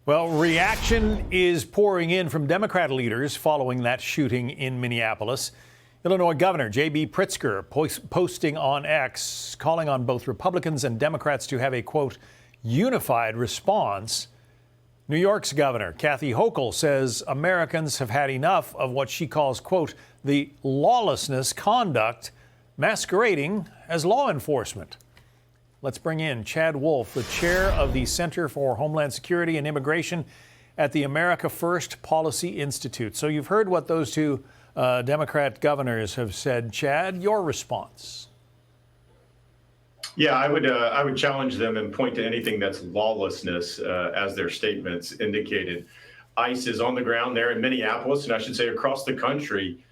Well, reaction is pouring in from Democrat leaders following that shooting in Minneapolis. Illinois Governor J.B. Pritzker posting on X, calling on both Republicans and Democrats to have a, quote, unified response. New York's Governor Kathy Hochul says Americans have had enough of what she calls, quote, the lawlessness conduct masquerading as law enforcement. Let's bring in Chad Wolf, the chair of the Center for Homeland Security and Immigration at the America First Policy Institute. So you've heard what those two Democrat governors have said. Chad, your response? Yeah, I would challenge them and point to anything that's lawlessness, as their statements indicated. ICE is on the ground there in Minneapolis, and I should say across the country,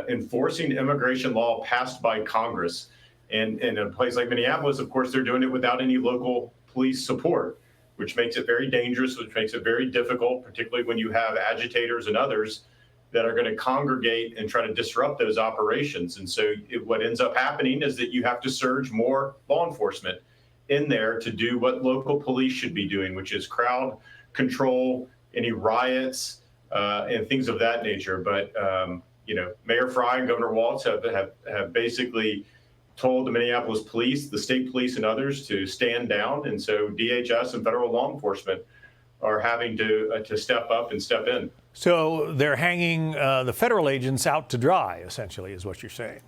enforcing immigration law passed by Congress. And in a place like Minneapolis, of course, they're doing it without any local police support, which makes it very dangerous, which makes it very difficult, particularly when you have agitators and others that are going to congregate and try to disrupt those operations. And so what ends up happening is that you have to surge more law enforcement in there to do what local police should be doing, which is crowd control, any riots, and things of that nature. But, Mayor Frey and Governor Walz have basically told the Minneapolis police, the state police, and others to stand down. And so DHS and federal law enforcement are having to step up and step in. So they're hanging the federal agents out to dry, essentially, is what you're saying.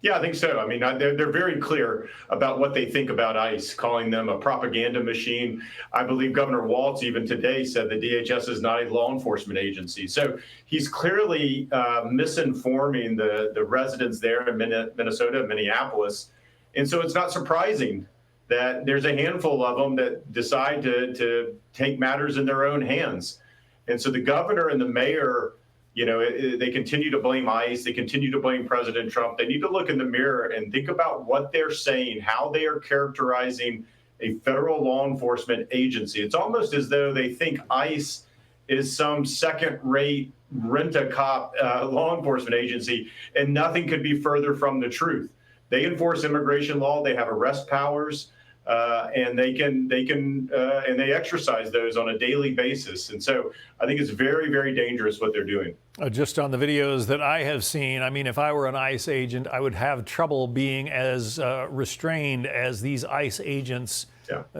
Yeah, I think so. I mean, they're very clear about what they think about ICE, calling them a propaganda machine. I believe Governor Walz even today said the DHS is not a law enforcement agency. So he's clearly misinforming the residents there in Minnesota and Minneapolis. And so it's not surprising that there's a handful of them that decide to take matters in their own hands. And so the governor and the mayor, they continue to blame ICE. They continue to blame President Trump. They need to look in the mirror and think about what they're saying, how they are characterizing a federal law enforcement agency. It's almost as though they think ICE is some second-rate rent-a-cop law enforcement agency, and nothing could be further from the truth. They enforce immigration law. They have arrest powers. And they exercise those on a daily basis. And so I think it's very, very dangerous what they're doing. Just on the videos that I have seen, I mean, if I were an ICE agent, I would have trouble being as restrained as these ICE agents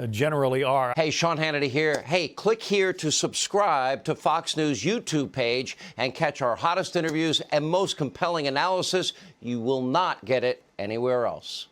generally are. Hey, Sean Hannity here. Hey, click here to subscribe to Fox News YouTube page and catch our hottest interviews and most compelling analysis. You will not get it anywhere else.